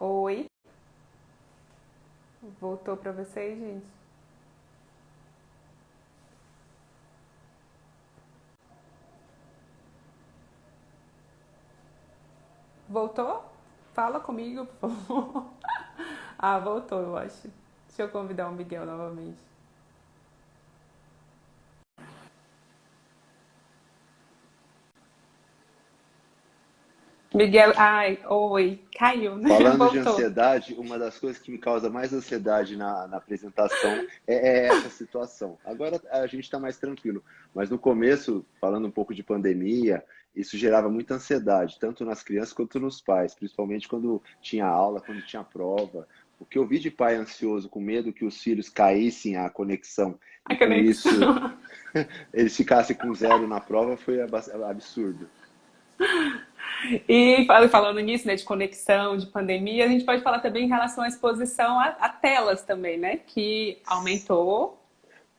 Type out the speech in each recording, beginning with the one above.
Oi, voltou pra vocês, gente? Voltou? Fala comigo, por favor. Ah, voltou, eu acho. Deixa eu convidar o Miguel novamente. Miguel, ai, oi, caiu, né? Falando de Voltou. ansiedade, uma das coisas que me causa mais ansiedade na apresentação é essa situação. Agora a gente está mais tranquilo, mas no começo, falando um pouco de pandemia, isso gerava muita ansiedade, tanto nas crianças quanto nos pais, principalmente quando tinha aula, quando tinha prova. O que eu vi de pai ansioso, com medo que os filhos caíssem a conexão A e com isso conexão. eles ficassem com zero na prova foi absurdo. E falando nisso, né, de conexão, de pandemia, a gente pode falar também em relação à exposição a telas também, né? Que aumentou.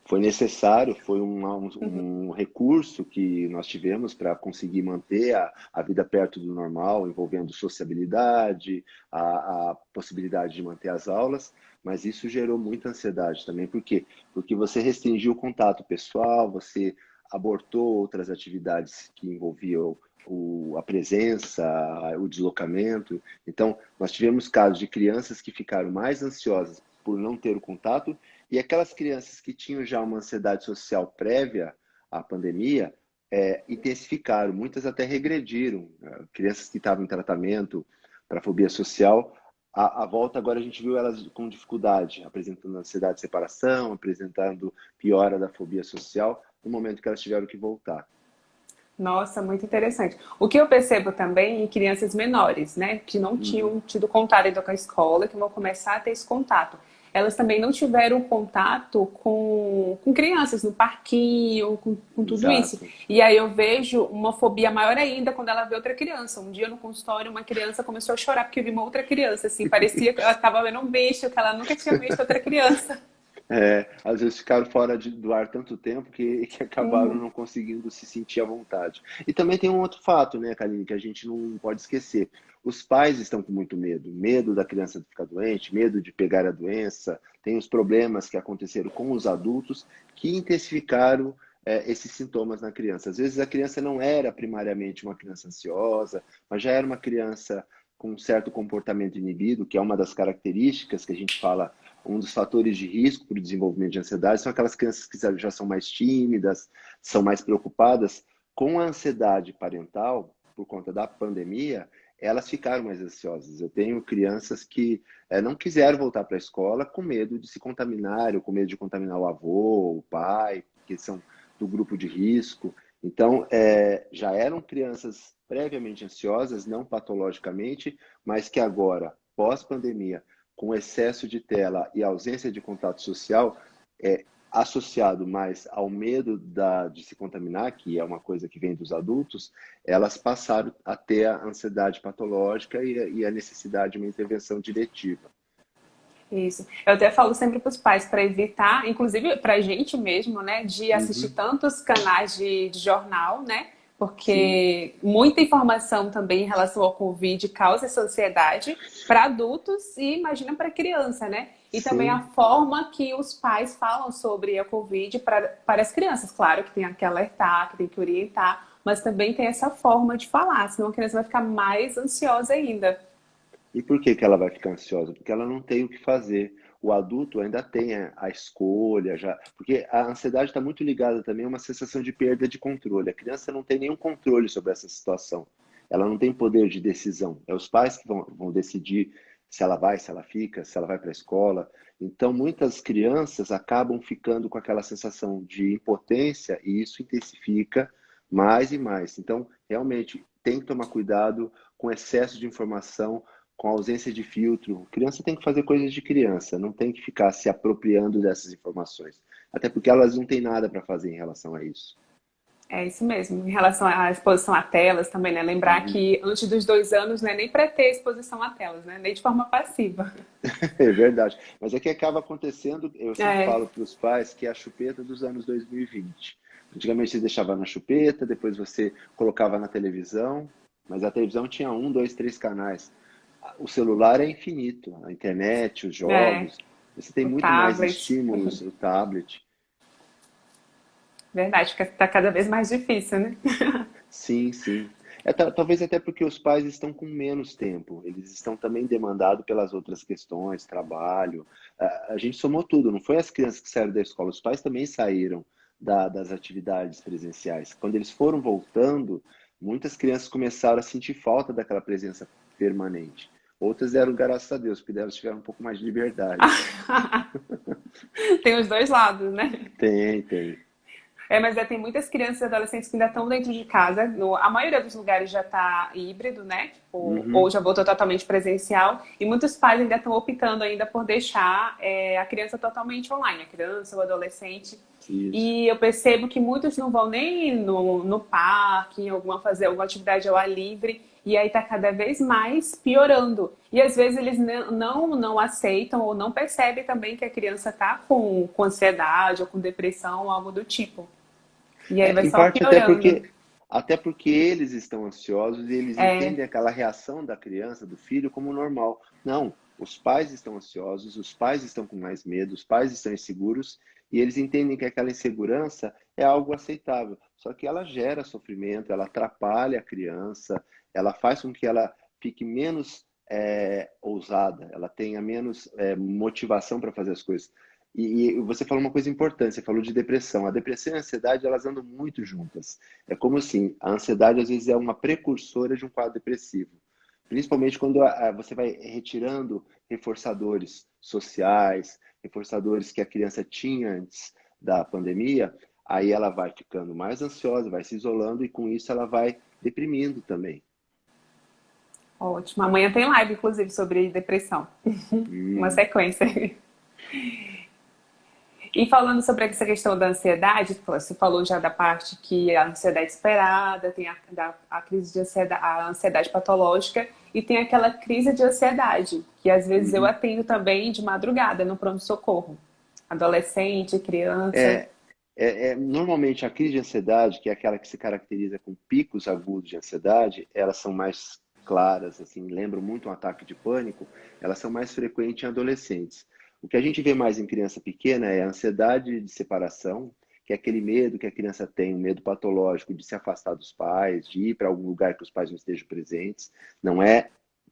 Foi necessário, foi um recurso que nós tivemos para conseguir manter a vida perto do normal, envolvendo sociabilidade, a possibilidade de manter as aulas, mas isso gerou muita ansiedade também. Por quê? Porque você restringiu o contato pessoal, você abortou outras atividades que envolviam a presença, o deslocamento. Então, nós tivemos casos de crianças que ficaram mais ansiosas por não ter o contato e aquelas crianças que tinham já uma ansiedade social prévia à pandemia, intensificaram, muitas até regrediram. Crianças que estavam em tratamento para fobia social, a volta agora a gente viu elas com dificuldade, apresentando ansiedade de separação, apresentando piora da fobia social, no momento que elas tiveram que voltar. Nossa, muito interessante. O que eu percebo também em crianças menores, né, que não Uhum, tinham tido contato ainda com a escola, que vão começar a ter esse contato. Elas também não tiveram contato com crianças no parquinho, com tudo isso. exato. E aí eu vejo uma fobia maior ainda quando ela vê outra criança. Um dia no consultório, uma criança começou a chorar porque viu uma outra criança, assim, parecia que ela estava vendo um bicho, que ela nunca tinha visto outra criança. Às vezes ficaram fora do ar tanto tempo que acabaram não conseguindo se sentir à vontade. E também tem um outro fato, né, Karine, que a gente não pode esquecer. Os pais estão com muito medo, medo da criança ficar doente, medo de pegar a doença, tem os problemas que aconteceram com os adultos que intensificaram esses sintomas na criança. Às vezes a criança não era primariamente uma criança ansiosa, mas já era uma criança com um certo comportamento inibido, que é uma das características que a gente fala um dos fatores de risco para o desenvolvimento de ansiedade são aquelas crianças que já são mais tímidas, são mais preocupadas. Com a ansiedade parental, por conta da pandemia, elas ficaram mais ansiosas. Eu tenho crianças que não quiseram voltar para a escola com medo de se contaminar, ou com medo de contaminar o avô, o pai, que são do grupo de risco. Então, já eram crianças previamente ansiosas, não patologicamente, mas que agora, pós-pandemia, com excesso de tela e ausência de contato social, associado mais ao medo de se contaminar, que é uma coisa que vem dos adultos, elas passaram a ter a ansiedade patológica e a necessidade de uma intervenção diretiva. Isso. Eu até falo sempre para os pais para evitar, inclusive para a gente mesmo, né, de assistir Uhum, tantos canais de jornal, né? sim, Porque muita informação também em relação ao Covid causa essa ansiedade para adultos e imagina para criança, né? E também a sim. forma que os pais falam sobre a Covid para as crianças. Claro que tem que alertar, que tem que orientar, mas também tem essa forma de falar, senão a criança vai ficar mais ansiosa ainda. E por que que ela vai ficar ansiosa? Porque ela não tem o que fazer. O adulto ainda tem a escolha, já, porque a ansiedade está muito ligada também a uma sensação de perda de controle. A criança não tem nenhum controle sobre essa situação. Ela não tem poder de decisão. É os pais que vão decidir se ela vai, se ela fica, se ela vai para a escola. Então, muitas crianças acabam ficando com aquela sensação de impotência e isso intensifica mais e mais. Então, realmente, tem que tomar cuidado com excesso de informação, com ausência de filtro. Criança tem que fazer coisas de criança, não tem que ficar se apropriando dessas informações. Até porque elas não têm nada para fazer em relação a isso. É isso mesmo. Em relação à exposição a telas também, né? Lembrar Uhum. que antes dos 2 anos não é nem para ter exposição a telas, né? Nem de forma passiva. É verdade. Mas é que acaba acontecendo, eu sempre É, falo para os pais que é a chupeta dos anos 2020. Antigamente você deixava na chupeta, depois você colocava na televisão, mas a televisão tinha um, dois, três canais. O celular é infinito, a internet, os É, jogos, você tem o muito mais tablet. estímulos, o tablet. Verdade, fica tá cada vez mais difícil, né? Sim, sim. Talvez até porque os pais estão com menos tempo, eles estão também demandados pelas outras questões, trabalho. A gente somou tudo, não foi as crianças que saíram da escola, os pais também saíram das atividades presenciais. Quando eles foram voltando, muitas crianças começaram a sentir falta daquela presença permanente. Outras deram graças a Deus, porque elas tiveram um pouco mais de liberdade. Tem os dois lados, né? Tem, tem. Mas tem muitas crianças e adolescentes que ainda estão dentro de casa. A maioria dos lugares já está híbrido, né? Tipo, ou Uhum, já voltou totalmente presencial. E muitos pais ainda estão optando ainda por deixar a criança totalmente online, a criança ou adolescente. isso. E eu percebo que muitos não vão nem no parque, fazer alguma atividade ao ar livre. E aí está cada vez mais piorando. E às vezes eles não aceitam ou não percebem também que a criança está com ansiedade ou com depressão, algo do tipo. E aí vai Em só parte piorando. até porque eles estão ansiosos e eles É, entendem aquela reação da criança, do filho, como normal. Não, os pais estão ansiosos, os pais estão com mais medo, os pais estão inseguros e eles entendem que aquela insegurança é algo aceitável. Só que ela gera sofrimento, ela atrapalha a criança, ela faz com que ela fique menos ousada, ela tenha menos motivação para fazer as coisas. E você falou uma coisa importante, você falou de depressão. A depressão e a ansiedade, elas andam muito juntas. É como assim, a ansiedade às vezes é uma precursora de um quadro depressivo. Principalmente quando você vai retirando reforçadores sociais, reforçadores que a criança tinha antes da pandemia, aí ela vai ficando mais ansiosa, vai se isolando e com isso ela vai deprimindo também. ótimo. Amanhã tem live, inclusive, sobre depressão. Uma Hum, sequência. E falando sobre essa questão da ansiedade, você falou já da parte que a ansiedade esperada, tem a crise de ansiedade, a ansiedade patológica e tem aquela crise de ansiedade, que às vezes eu uhum. atendo também de madrugada no pronto-socorro. Adolescente, criança. É, normalmente a crise de ansiedade, que é aquela que se caracteriza com picos agudos de ansiedade, elas são mais claras, assim, lembram muito um ataque de pânico, elas são mais frequentes em adolescentes. O que a gente vê mais em criança pequena é a ansiedade de separação, que é aquele medo que a criança tem, um medo patológico de se afastar dos pais, de ir para algum lugar que os pais não estejam presentes. Não é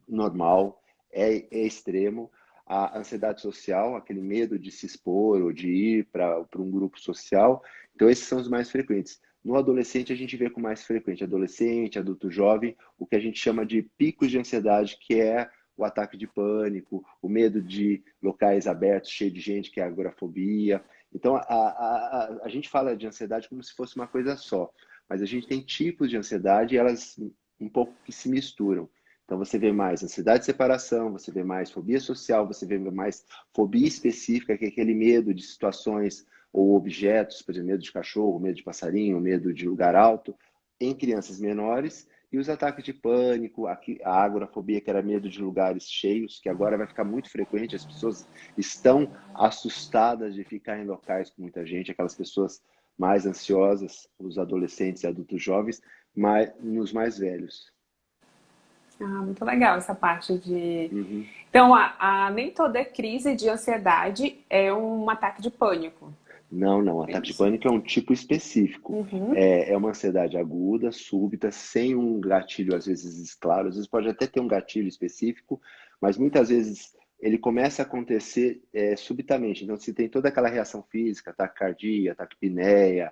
normal, é extremo. A ansiedade social, aquele medo de se expor ou de ir para um grupo social. Então, esses são os mais frequentes. No adolescente, a gente vê com mais frequente, adolescente, adulto jovem, o que a gente chama de picos de ansiedade, que é o ataque de pânico, o medo de locais abertos, cheio de gente, que é a agorafobia. Então, a gente fala de ansiedade como se fosse uma coisa só, mas a gente tem tipos de ansiedade e elas um pouco que se misturam. Então você vê mais ansiedade de separação, você vê mais fobia social, você vê mais fobia específica, que é aquele medo de situações ou objetos, por exemplo, medo de cachorro, medo de passarinho, medo de lugar alto, em crianças menores, e os ataques de pânico, a agorafobia, que era medo de lugares cheios, que agora vai ficar muito frequente, as pessoas estão assustadas de ficar em locais com muita gente, aquelas pessoas mais ansiosas, os adolescentes e adultos jovens, nos mais velhos. Ah, muito legal essa parte de. Uhum. Então, nem toda crise de ansiedade é um ataque de pânico. Não, não. É Ataque de isso. pânico é um tipo específico. Uhum. É uma ansiedade aguda, súbita, sem um gatilho, às vezes, claro. Às vezes pode até ter um gatilho específico, mas muitas vezes ele começa a acontecer subitamente. Então, se tem toda aquela reação física, taquicardia, taquipneia,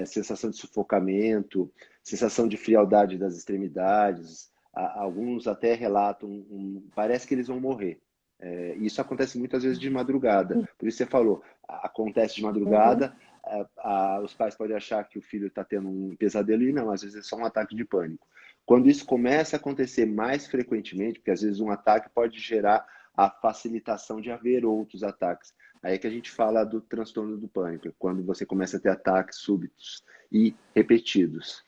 sensação de sufocamento, sensação de frialdade das extremidades. Alguns até relatam, parece que eles vão morrer. Isso acontece muitas vezes de madrugada. Por isso você falou, acontece de Uhum. madrugada, os pais podem achar que o filho está tendo um pesadelo e não, às vezes é só um ataque de pânico. Quando isso começa a acontecer mais frequentemente, porque às vezes um ataque pode gerar a facilitação de haver outros ataques. Aí é que a gente fala do transtorno do pânico, quando você começa a ter ataques súbitos e repetidos.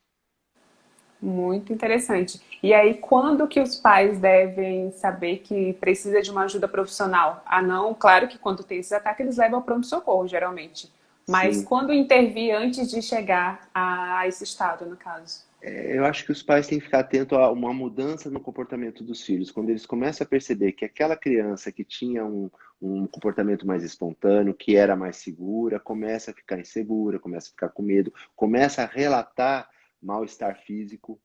Muito interessante. E aí, quando que os pais devem saber que precisa de uma ajuda profissional? Ah, não, claro que quando tem esses ataques, eles levam ao pronto-socorro, geralmente. Mas Sim, quando intervir antes de chegar a esse estado, no caso? Eu acho que os pais têm que ficar atentos a uma mudança no comportamento dos filhos. Quando eles começam a perceber que aquela criança que tinha um comportamento mais espontâneo, que era mais segura, começa a ficar insegura, começa a ficar com medo, começa a relatar mal-estar físico,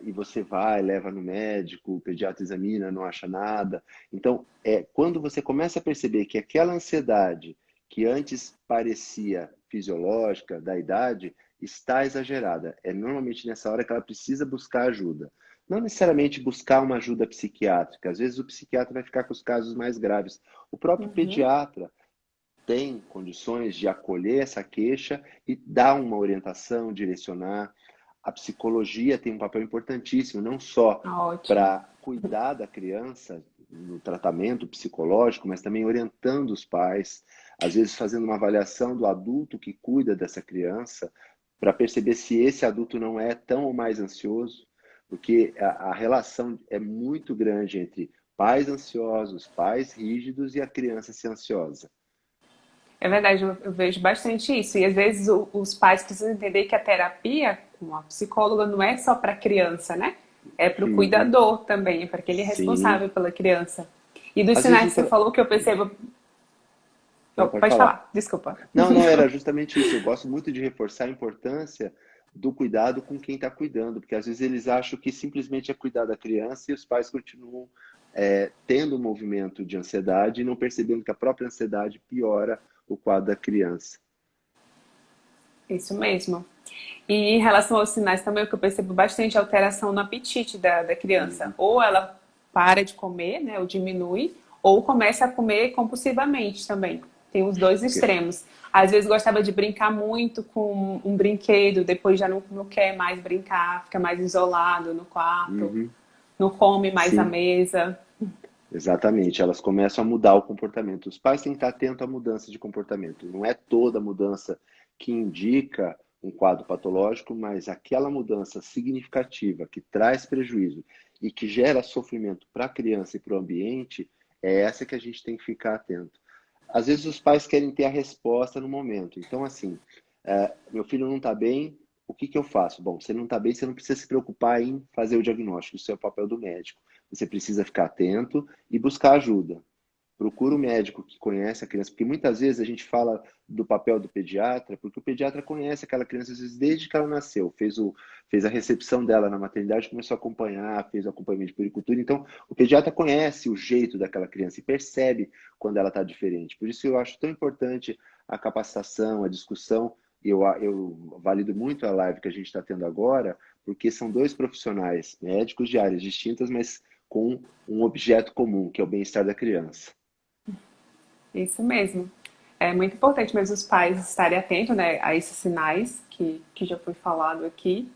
e você vai, leva no médico, o pediatra examina, não acha nada. Então, quando você começa a perceber que aquela ansiedade que antes parecia fisiológica, da idade, está exagerada. É normalmente nessa hora que ela precisa buscar ajuda. Não necessariamente buscar uma ajuda psiquiátrica. Às vezes o psiquiatra vai ficar com os casos mais graves. O próprio Uhum. pediatra tem condições de acolher essa queixa e dar uma orientação, direcionar. A psicologia tem um papel importantíssimo, não só Ótimo. para cuidar da criança no tratamento psicológico, mas também orientando os pais, às vezes fazendo uma avaliação do adulto que cuida dessa criança, para perceber se esse adulto não é tão ou mais ansioso, porque a relação é muito grande entre pais ansiosos, pais rígidos e a criança ser ansiosa. É verdade, eu vejo bastante isso. E às vezes os pais precisam entender que a terapia com a psicóloga não é só para criança, né? É para o Uhum. cuidador também, é para aquele Sim. responsável pela criança. E dos Às vezes sinais o que você falou que eu percebo. Oh, Não, pode pode falar. falar, desculpa. Não, não, era justamente isso. Eu gosto muito de reforçar a importância do cuidado com quem está cuidando, porque às vezes eles acham que simplesmente é cuidar da criança e os pais continuam tendo um movimento de ansiedade e não percebendo que a própria ansiedade piora o quadro da criança. Isso mesmo. E em relação aos sinais também, o que eu percebo bastante é alteração no apetite da criança. Uhum. Ou ela para de comer, né, ou diminui, ou começa a comer compulsivamente também. Tem os dois extremos. Às vezes gostava de brincar muito com um brinquedo, depois já não quer mais brincar, fica mais isolado no quarto, Uhum. não come mais à Sim. mesa. Exatamente, elas começam a mudar o comportamento. Os pais têm que estar atentos à mudança de comportamento. Não é toda mudança que indica um quadro patológico, mas aquela mudança significativa que traz prejuízo e que gera sofrimento para a criança e para o ambiente, é essa que a gente tem que ficar atento. Às vezes os pais querem ter a resposta no momento. Então, assim, meu filho não está bem, o que que eu faço? Bom, você não está bem, você não precisa se preocupar em fazer o diagnóstico, isso é o papel do médico. Você precisa ficar atento e buscar ajuda. Procura o médico que conhece a criança, porque muitas vezes a gente fala do papel do pediatra, porque o pediatra conhece aquela criança às vezes desde que ela nasceu, fez a recepção dela na maternidade, começou a acompanhar, fez o acompanhamento de puericultura, então o pediatra conhece o jeito daquela criança e percebe quando ela está diferente. Por isso eu acho tão importante a capacitação, a discussão, e eu valido muito a live que a gente está tendo agora, porque são dois profissionais, médicos de áreas distintas, mas com um objeto comum, que é o bem-estar da criança. Isso mesmo. É muito importante mesmo os pais estarem atentos, né, a esses sinais que já foi falado aqui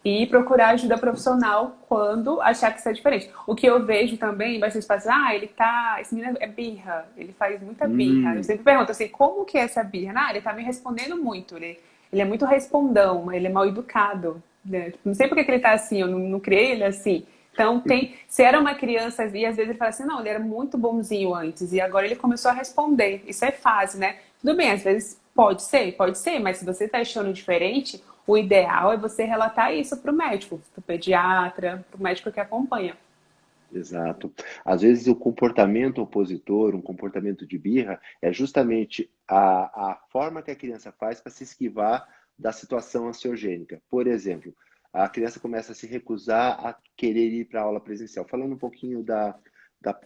e procurar ajuda profissional quando achar que isso é diferente. O que eu vejo também, bastante pais, ele tá, esse menino é birra, ele faz muita birra. Eu Hum, sempre pergunto assim, como que é essa birra? Ele tá me respondendo muito, ele é muito respondão, ele é mal educado, né? Tipo, não sei por que ele tá assim, eu não criei ele assim. Então se era uma criança e às vezes ele fala assim, não, ele era muito bonzinho antes e agora ele começou a responder. Isso é fase, né? Tudo bem, às vezes pode ser, mas se você tá achando diferente, o ideal é você relatar isso para o médico, para o pediatra, para o médico que acompanha. exato. Às vezes o comportamento opositor, um comportamento de birra, é justamente a forma que a criança faz para se esquivar da situação ansiogênica. Por exemplo, a criança começa a se recusar a querer ir para a aula presencial. Falando um pouquinho da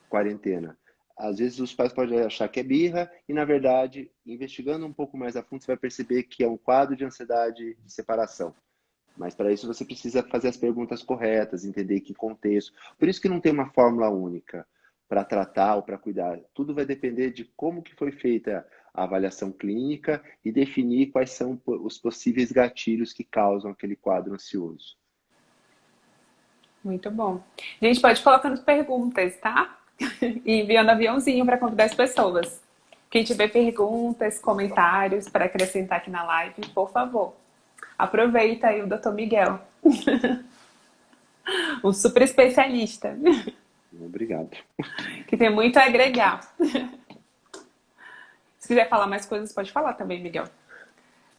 quarentena. Às vezes os pais podem achar que é birra e, na verdade, investigando um pouco mais a fundo, você vai perceber que é um quadro de ansiedade de separação. Mas para isso você precisa fazer as perguntas corretas, entender que contexto. Por isso que não tem uma fórmula única para tratar ou para cuidar. Tudo vai depender de como que foi feita a avaliação clínica e definir quais são os possíveis gatilhos que causam aquele quadro ansioso. Muito bom. A gente pode colocar nas perguntas, tá? E enviando aviãozinho para convidar as pessoas. Quem tiver perguntas, comentários para acrescentar aqui na live, por favor. Aproveita aí o Dr. Miguel, um super especialista, Obrigado. que tem muito a agregar. Se quiser falar mais coisas, pode falar também, Miguel.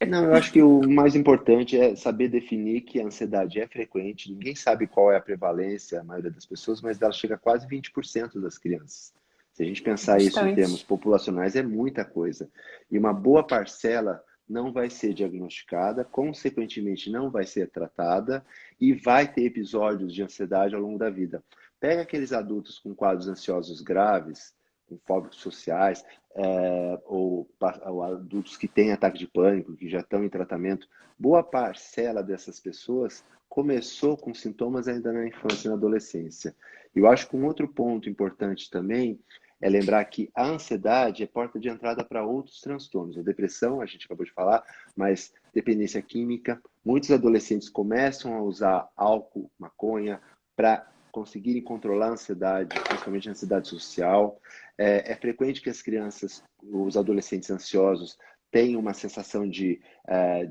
Não, eu acho que o mais importante é saber definir que a ansiedade é frequente. Ninguém sabe qual é a prevalência, a maioria das pessoas, mas ela chega a quase 20% das crianças. Se a gente pensar isso em termos Bastante. populacionais, é muita coisa. E uma boa parcela não vai ser diagnosticada, consequentemente não vai ser tratada e vai ter episódios de ansiedade ao longo da vida. Pega aqueles adultos com quadros ansiosos graves, com fóbicos sociais, ou adultos que têm ataque de pânico, que já estão em tratamento, boa parcela dessas pessoas começou com sintomas ainda na infância e na adolescência. Eu acho que um outro ponto importante também é lembrar que a ansiedade é porta de entrada para outros transtornos. A depressão, a gente acabou de falar, mas dependência química. Muitos adolescentes começam a usar álcool, maconha, para conseguirem controlar a ansiedade, principalmente a ansiedade social. É frequente que as crianças, os adolescentes ansiosos, tenham uma sensação de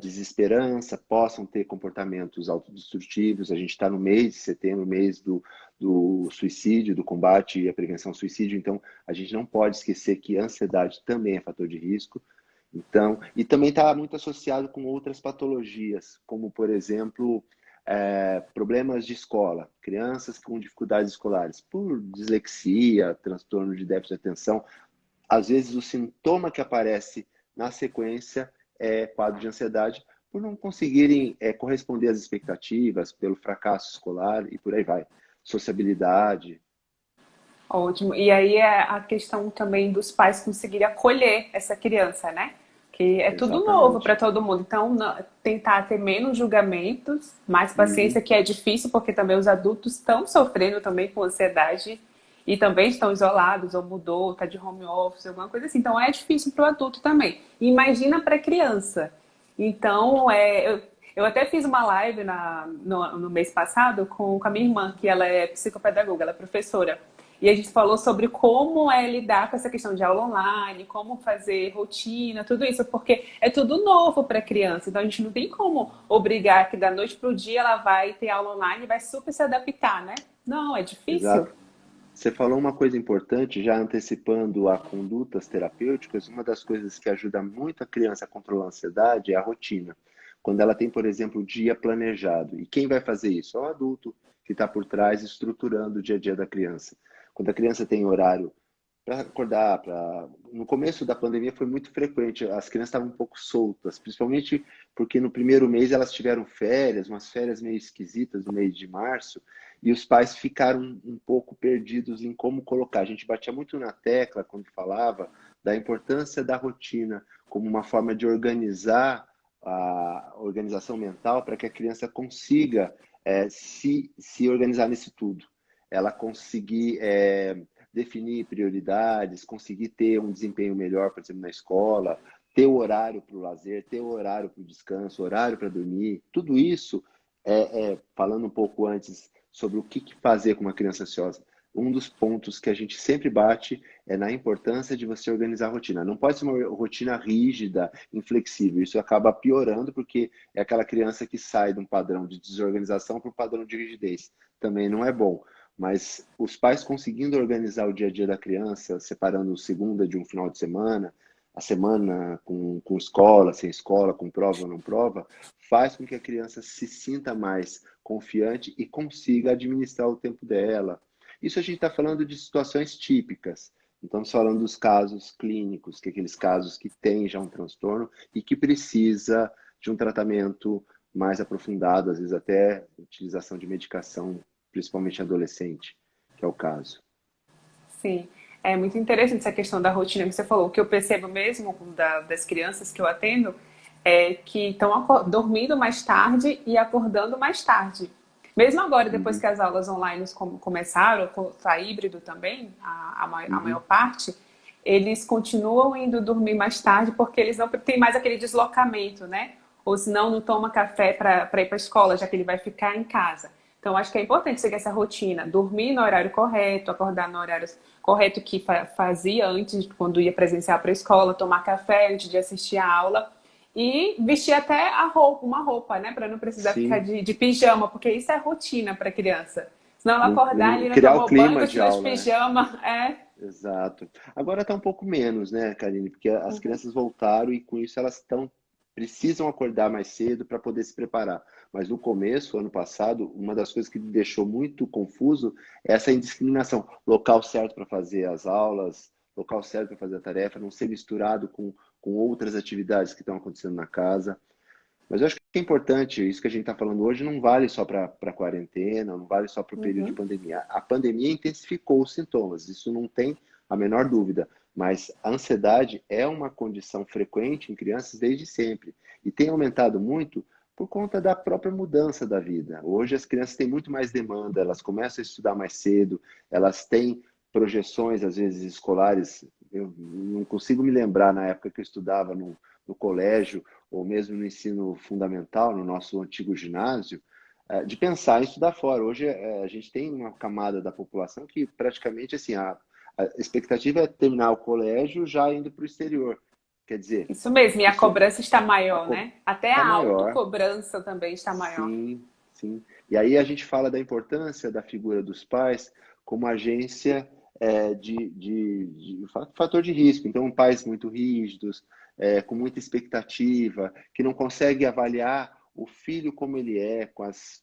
desesperança, possam ter comportamentos autodestrutivos. A gente está no mês de setembro, mês do suicídio, do combate e a prevenção ao suicídio, então a gente não pode esquecer que a ansiedade também é fator de risco. Então, e também está muito associado com outras patologias, como, por exemplo, problemas de escola, crianças com dificuldades escolares, por dislexia, transtorno de déficit de atenção. Às vezes, o sintoma que aparece na sequência é quadro de ansiedade, por não conseguirem corresponder às expectativas, pelo fracasso escolar e por aí vai. Sociabilidade. Ótimo. E aí é a questão também dos pais conseguirem acolher essa criança, né? Que é tudo novo para Exatamente. todo mundo. Então, tentar ter menos julgamentos, mais paciência, Uhum. que é difícil, porque também os adultos estão sofrendo também com ansiedade e também estão isolados, ou mudou, está de home office, alguma coisa assim. Então, é difícil para o adulto também. Imagina para a criança. Então, eu até fiz uma live no mês passado com a minha irmã, que ela é psicopedagoga, ela é professora. E a gente falou sobre como é lidar com essa questão de aula online, como fazer rotina, tudo isso, porque é tudo novo para a criança. Então a gente não tem como obrigar que da noite para o dia ela vai ter aula online e vai super se adaptar, né? Não, é difícil. Exato. Você falou uma coisa importante, já antecipando a condutas terapêuticas, uma das coisas que ajuda muito a criança a controlar a ansiedade é a rotina. Quando ela tem, por exemplo, o dia planejado. E quem vai fazer isso? É o adulto que está por trás estruturando o dia a dia da criança. Quando a criança tem horário para acordar, no começo da pandemia foi muito frequente, as crianças estavam um pouco soltas, principalmente porque no primeiro mês elas tiveram férias, umas férias meio esquisitas no mês de março, e os pais ficaram um pouco perdidos em como colocar. A gente batia muito na tecla quando falava da importância da rotina como uma forma de organizar a organização mental para que a criança consiga se organizar nesse tudo. Ela conseguir definir prioridades, conseguir ter um desempenho melhor, por exemplo, na escola, ter o horário para o lazer, ter o horário para o descanso, horário para dormir, tudo isso, falando um pouco antes sobre o que fazer com uma criança ansiosa, um dos pontos que a gente sempre bate é na importância de você organizar a rotina. Não pode ser uma rotina rígida, inflexível. Isso acaba piorando porque é aquela criança que sai de um padrão de desorganização para um padrão de rigidez. Também não é bom. Mas os pais conseguindo organizar o dia a dia da criança, separando segunda de um final de semana, a semana com escola, sem escola, com prova ou não prova, faz com que a criança se sinta mais confiante e consiga administrar o tempo dela. Isso a gente está falando de situações típicas. Então, estamos falando dos casos clínicos, que é aqueles casos que têm já um transtorno e que precisa de um tratamento mais aprofundado, às vezes até utilização de medicação principalmente adolescente, que é o caso. Sim. É muito interessante essa questão da rotina que você falou. O que eu percebo mesmo das crianças que eu atendo é que estão dormindo mais tarde e acordando mais tarde. Mesmo agora, depois Uhum, que as aulas online começaram, está híbrido também, a maior uhum, parte, eles continuam indo dormir mais tarde porque eles não têm mais aquele deslocamento, né? Ou senão não toma café para ir para a escola, já que ele vai ficar em casa. Então, acho que é importante seguir essa rotina, dormir no horário correto, acordar no horário correto que fazia antes, quando ia presencial para a escola, tomar café antes de assistir a aula e vestir até uma roupa, né? Para não precisar ficar sim. de pijama, porque isso é rotina para criança. Senão ela acordar ali, não Criar o tomou banho, clima de continua de aula, né? pijama, é. Exato. Agora está um pouco menos, né, Karine? Porque as crianças voltaram e com isso elas estão precisam acordar mais cedo para poder se preparar. Mas no começo, ano passado, uma das coisas que me deixou muito confuso é essa indiscriminação. Local certo para fazer as aulas, local certo para fazer a tarefa, não ser misturado com outras atividades que estão acontecendo na casa. Mas eu acho que é importante, isso que a gente está falando hoje não vale só para a quarentena, não vale só para o período de Uhum. pandemia. A pandemia intensificou os sintomas, isso não tem a menor dúvida. Mas a ansiedade é uma condição frequente em crianças desde sempre. E tem aumentado muito por conta da própria mudança da vida. Hoje as crianças têm muito mais demanda, elas começam a estudar mais cedo, elas têm projeções, às vezes, escolares. Eu não consigo me lembrar na época que eu estudava no colégio, ou mesmo no ensino fundamental, no nosso antigo ginásio, de pensar em estudar fora. Hoje a gente tem uma camada da população que praticamente assim, a expectativa é terminar o colégio já indo para o exterior. Quer dizer, Isso mesmo, e a isso cobrança está a maior, co- né? Até tá a maior, autocobrança também está maior. sim, sim. E aí a gente fala da importância da figura dos pais como agência de fator de risco. Então, pais muito rígidos, com muita expectativa, que não conseguem avaliar o filho como ele é, com as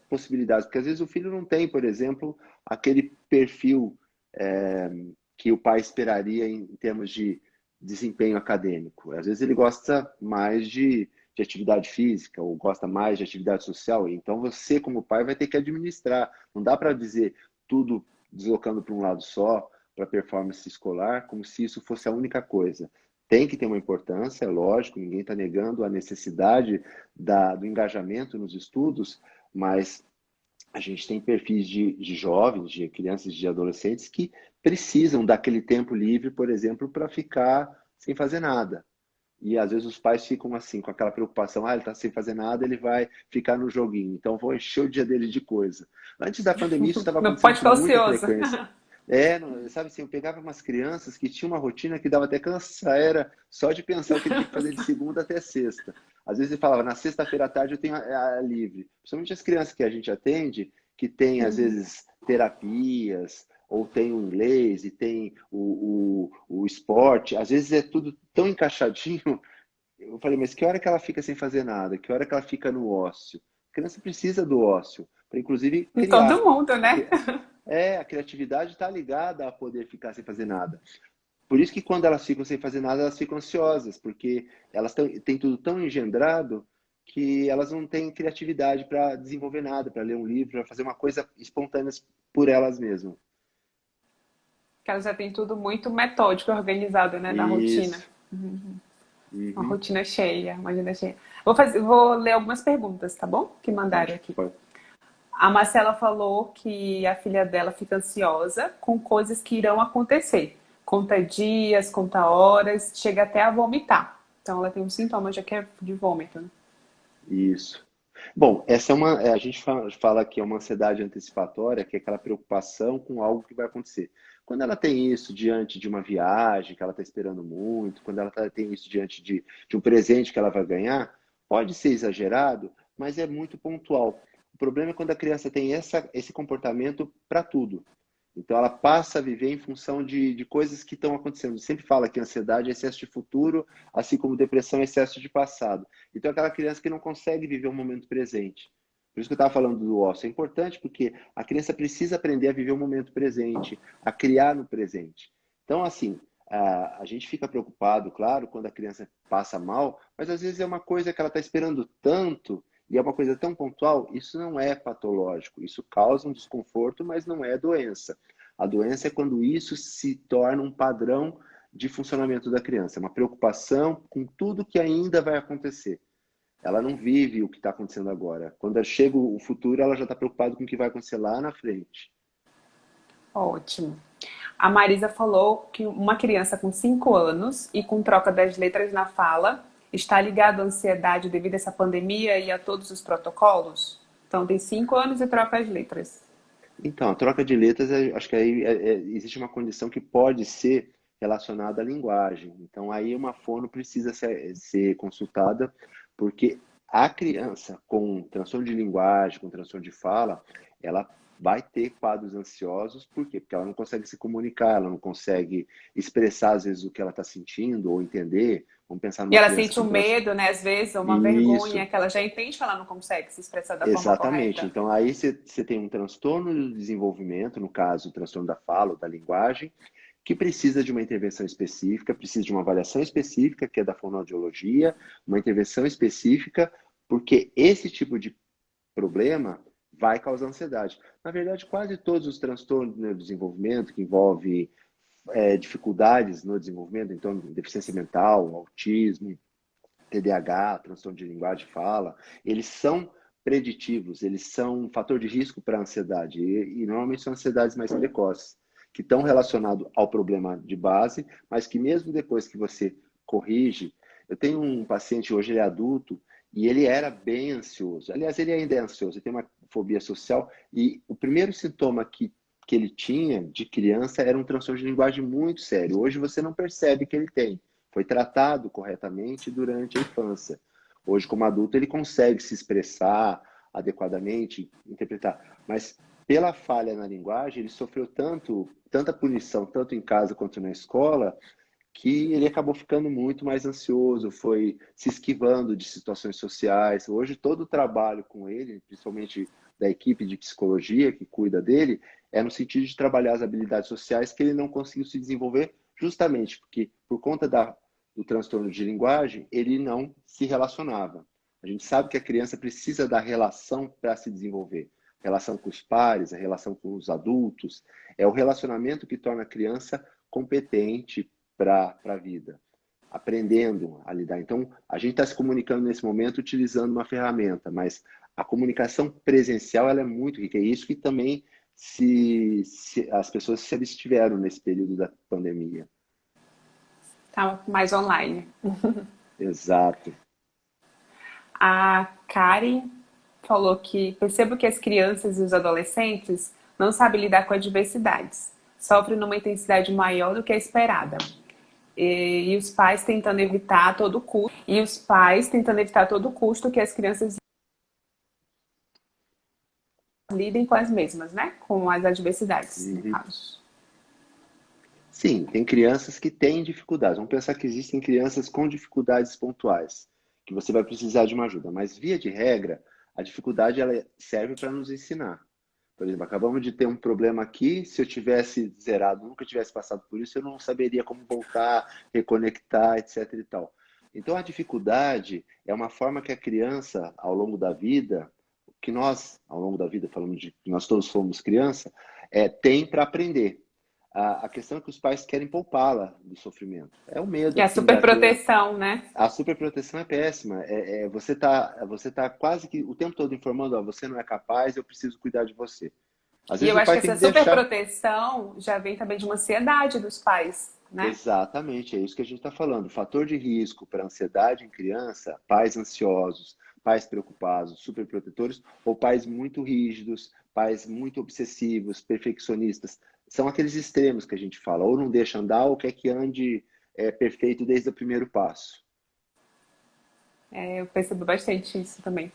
possibilidades. Porque às vezes o filho não tem, por exemplo, aquele perfil é, que o pai esperaria em termos de desempenho acadêmico. Às vezes ele gosta mais de atividade física ou gosta mais de atividade social. Então você, como pai, vai ter que administrar. Não dá para dizer tudo deslocando para um lado só, para performance escolar, como se isso fosse a única coisa. Tem que ter uma importância, é lógico, ninguém está negando a necessidade do engajamento nos estudos, mas a gente tem perfis de jovens, de crianças, de adolescentes que precisam daquele tempo livre, por exemplo, para ficar sem fazer nada. E às vezes os pais ficam assim, com aquela preocupação, ele está sem fazer nada, ele vai ficar no joguinho, então vou encher o dia dele de coisa. Antes da pandemia isso estava Não acontecendo pode com ficar muita ocioso. frequência. Sabe assim, eu pegava umas crianças que tinham uma rotina que dava até canseira só de pensar o que ele tinha que fazer de segunda até sexta. Às vezes ele falava, na sexta-feira à tarde eu tenho a livre. Principalmente as crianças que a gente atende, que tem às Uhum. vezes terapias, ou tem o inglês e tem o esporte, às vezes é tudo tão encaixadinho. Eu falei, mas que hora que ela fica sem fazer nada? Que hora que ela fica no ócio? A criança precisa do ócio, para inclusive Todo criar. mundo, A, né? a criatividade está ligada a poder ficar sem fazer nada. Por isso que quando elas ficam sem fazer nada, elas ficam ansiosas, porque elas têm tudo tão engendrado que elas não têm criatividade para desenvolver nada, para ler um livro, para fazer uma coisa espontânea por elas mesmas. Que ela já tem tudo muito metódico, organizado, né, na rotina. Isso. Uma Uhum. rotina cheia, uma agenda cheia. Vou ler algumas perguntas, tá bom? Que mandaram Pode, aqui. pode. A Marcela falou que a filha dela fica ansiosa com coisas que irão acontecer. Conta dias, conta horas, chega até a vomitar. Então ela tem um sintoma já que é de vômito, né? Isso. Bom, essa a gente fala que é uma ansiedade antecipatória, que é aquela preocupação com algo que vai acontecer. Quando ela tem isso diante de uma viagem que ela está esperando muito, quando ela tem isso diante de um presente que ela vai ganhar, pode ser exagerado, mas é muito pontual. O problema é quando a criança tem esse comportamento para tudo. Então ela passa a viver em função de coisas que estão acontecendo. Sempre fala que ansiedade é excesso de futuro, assim como depressão é excesso de passado. Então, aquela criança que não consegue viver o momento presente. Por isso que eu estava falando do ócio. É importante porque a criança precisa aprender a viver o momento presente, a criar no presente. Então, assim, a gente fica preocupado, claro, quando a criança passa mal, mas às vezes é uma coisa que ela está esperando tanto e é uma coisa tão pontual, isso não é patológico. Isso causa um desconforto, mas não é doença. A doença é quando isso se torna um padrão de funcionamento da criança, uma preocupação com tudo que ainda vai acontecer. Ela não vive o que está acontecendo agora. Quando chega o futuro, ela já está preocupada com o que vai acontecer lá na frente. Ótimo. A Marisa falou que uma criança com 5 anos e com troca das letras na fala está ligada à ansiedade devido a essa pandemia e a todos os protocolos? Então tem 5 anos e troca as letras. Então, a troca de letras, acho que aí existe uma condição que pode ser relacionada à linguagem. Então, aí uma fono precisa ser consultada, porque a criança com transtorno de linguagem, com transtorno de fala, ela vai ter quadros ansiosos. Por quê? Porque ela não consegue se comunicar, ela não consegue expressar, às vezes, o que ela está sentindo ou entender. Vamos pensar E numa ela criança sente um com transtorno. medo, né? Às vezes, ou uma Isso, vergonha, que ela já entende que ela não consegue se expressar da forma exatamente. correta. Então, aí você tem um transtorno do desenvolvimento, no caso, o transtorno da fala ou da linguagem, que precisa de uma intervenção específica, precisa de uma avaliação específica, que é da fonoaudiologia, uma intervenção específica, porque esse tipo de problema vai causar ansiedade. Na verdade, quase todos os transtornos do neurodesenvolvimento, que envolvem dificuldades no desenvolvimento, então, deficiência mental, autismo, TDAH, transtorno de linguagem e fala, eles são preditivos, eles são um fator de risco para a ansiedade, e normalmente são ansiedades mais precoces, que estão relacionadas ao problema de base, mas que mesmo depois que você corrige, eu tenho um paciente hoje, ele é adulto, e ele era bem ansioso. Aliás, ele ainda é ansioso, ele tem uma fobia social, e o primeiro sintoma que ele tinha de criança era um transtorno de linguagem muito sério. Hoje você não percebe que ele tem. Foi tratado corretamente durante a infância. Hoje, como adulto, ele consegue se expressar adequadamente, interpretar. Mas pela falha na linguagem, ele sofreu tanta punição, tanto em casa quanto na escola, que ele acabou ficando muito mais ansioso, foi se esquivando de situações sociais. Hoje, todo o trabalho com ele, principalmente da equipe de psicologia que cuida dele, é no sentido de trabalhar as habilidades sociais que ele não conseguiu se desenvolver, justamente porque, por conta do transtorno de linguagem, ele não se relacionava. A gente sabe que a criança precisa da relação para se desenvolver. A relação com os pares, a relação com os adultos, é o relacionamento que torna a criança competente para a vida, aprendendo a lidar. Então, a gente está se comunicando nesse momento utilizando uma ferramenta, mas a comunicação presencial ela é muito rica. É isso que também se as pessoas se abstiveram nesse período da pandemia. Tá mais online. Exato. A Karen falou que percebo que as crianças e os adolescentes não sabem lidar com adversidades, sofrem numa intensidade maior do que a esperada. E os pais tentando evitar a todo custo, que as crianças lidem com as mesmas, né? Com as adversidades, no Uhum. caso. Sim, tem crianças que têm dificuldades. Vamos pensar que existem crianças com dificuldades pontuais, que você vai precisar de uma ajuda. Mas, via de regra, a dificuldade ela serve para nos ensinar. Por exemplo, acabamos de ter um problema aqui. Se eu tivesse zerado, nunca tivesse passado por isso, eu não saberia como voltar, reconectar, etc. e tal. Então, a dificuldade é uma forma que a criança, ao longo da vida, que nós, ao longo da vida, falando de que nós todos somos criança, tem para aprender. A questão é que os pais querem poupá-la do sofrimento. É o medo, E a assim, da criança. superproteção, né? A superproteção é péssima. Você tá quase que o tempo todo informando, ó, você não é capaz, eu preciso cuidar de você. Às E vezes eu o acho pai que tem essa que deixar. superproteção já vem também de uma ansiedade dos pais, né? Exatamente, é isso que a gente está falando. Fator de risco para ansiedade em criança, pais ansiosos, pais preocupados, superprotetores, ou pais muito rígidos, pais muito obsessivos, perfeccionistas. São aqueles extremos que a gente fala, ou não deixa andar, ou quer que ande perfeito desde o primeiro passo. Eu percebo bastante isso também.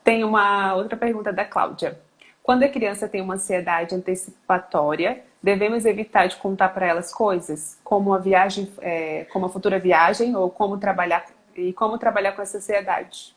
Tem uma outra pergunta da Cláudia. Quando a criança tem uma ansiedade antecipatória, devemos evitar de contar para elas coisas, como a viagem, como a futura viagem, ou como trabalhar com essa ansiedade.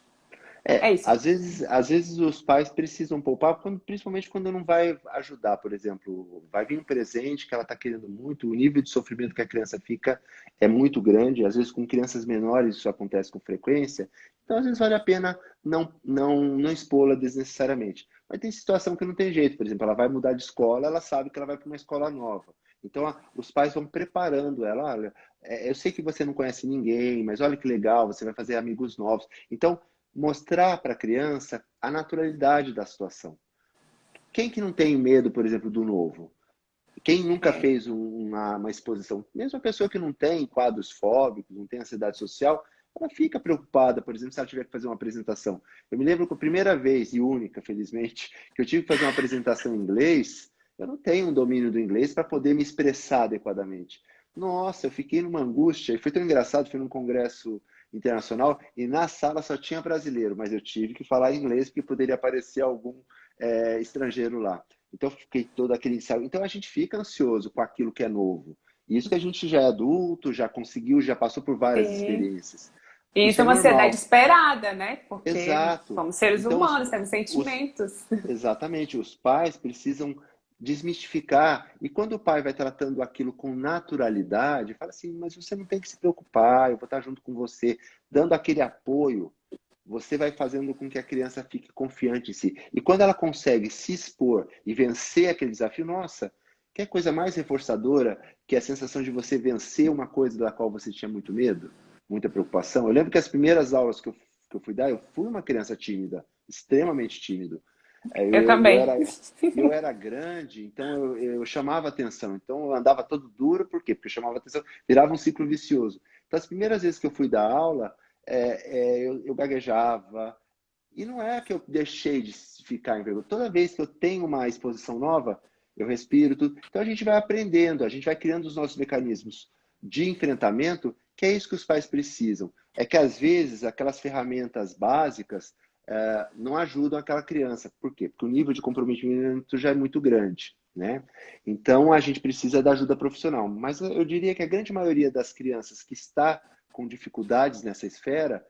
É isso. Às vezes os pais precisam poupar, principalmente quando não vai ajudar, por exemplo, vai vir um presente que ela está querendo muito, o nível de sofrimento que a criança fica é muito grande, às vezes com crianças menores isso acontece com frequência, então às vezes vale a pena não expô-la desnecessariamente. Mas tem situação que não tem jeito, por exemplo, ela vai mudar de escola, ela sabe que ela vai para uma escola nova. Então, os pais vão preparando ela. Olha, eu sei que você não conhece ninguém, mas olha que legal, você vai fazer amigos novos. Então, mostrar para a criança a naturalidade da situação. Quem que não tem medo, por exemplo, do novo? Quem nunca É. fez uma exposição? Mesmo a pessoa que não tem quadros fóbicos, não tem ansiedade social, ela fica preocupada, por exemplo, se ela tiver que fazer uma apresentação. Eu me lembro que a primeira vez, e única, felizmente, que eu tive que fazer uma apresentação em inglês, eu não tenho um domínio do inglês para poder me expressar adequadamente. Nossa, eu fiquei numa angústia, e foi tão engraçado, fui num congresso internacional, e na sala só tinha brasileiro, mas eu tive que falar inglês, porque poderia aparecer algum estrangeiro lá. Então, eu fiquei todo aquele... Então, a gente fica ansioso com aquilo que é novo. Isso que a gente já é adulto, já conseguiu, já passou por várias Sim. experiências. E isso Isso é é uma ansiedade normal. esperada, né? Porque Exato. somos seres Então, os, humanos, temos os, sentimentos. exatamente, os pais precisam desmistificar. E quando o pai vai tratando aquilo com naturalidade, fala assim, mas você não tem que se preocupar, eu vou estar junto com você, dando aquele apoio, você vai fazendo com que a criança fique confiante em si. E quando ela consegue se expor e vencer aquele desafio, nossa, que coisa mais reforçadora que a sensação de você vencer uma coisa da qual você tinha muito medo, muita preocupação. Eu lembro que as primeiras aulas que eu fui dar, eu fui uma criança tímida, extremamente tímido. Eu Eu, eu, também. era, eu era grande, então eu chamava atenção. Então eu andava todo duro, por quê? Porque eu chamava atenção, virava um ciclo vicioso. Então as primeiras vezes que eu fui dar aula, eu gaguejava. E não é que eu deixei de ficar envergonhado. Toda vez que eu tenho uma exposição nova, eu respiro tudo. Então a gente vai aprendendo, a gente vai criando os nossos mecanismos de enfrentamento, que é isso que os pais precisam. É que às vezes aquelas ferramentas básicas não ajudam aquela criança. Por quê? Porque o nível de comprometimento já é muito grande, né? Então a gente precisa da ajuda profissional. Mas eu diria que a grande maioria das crianças que está com dificuldades nessa esfera,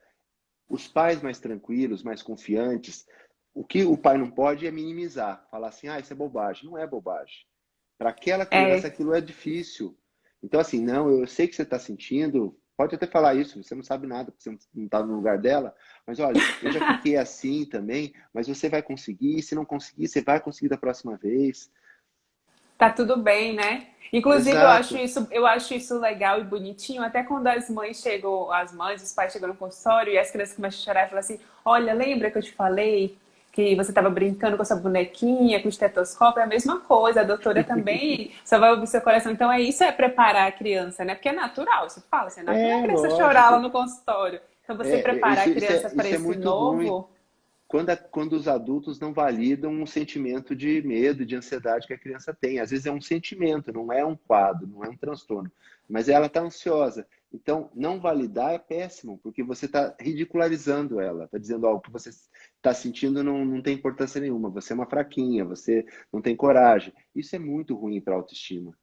os pais mais tranquilos, mais confiantes, o que o pai não pode é minimizar, falar assim, isso é bobagem. Não é bobagem. Para aquela criança É, aquilo é difícil. Então, assim, não, eu sei que você está sentindo, pode até falar isso, você não sabe nada, porque você não está no lugar dela, mas olha, eu já fiquei assim também, mas você vai conseguir, se não conseguir, você vai conseguir da próxima vez. tá tudo bem, né? Inclusive, Exato. eu acho isso legal e bonitinho, até quando as mães chegam, as mães, os pais chegam no consultório e as crianças começam a chorar e falam assim: olha, lembra que eu te falei que você estava brincando com essa bonequinha, com o estetoscópio? É a mesma coisa, a doutora também só vai ouvir seu coração. Então, isso é preparar a criança, né? Porque é natural, você fala assim, é natural a É, criança chorar lá lógico. no consultório. Então, você preparar a criança para Isso é esse muito ruim. novo. Quando os adultos não validam um sentimento de medo, de ansiedade que a criança tem. Às vezes é um sentimento, não é um quadro, não é um transtorno. Mas ela está ansiosa. Então, não validar é péssimo, porque você está ridicularizando ela, está dizendo algo que você está sentindo não tem importância nenhuma. Você é uma fraquinha, você não tem coragem. Isso é muito ruim para a autoestima.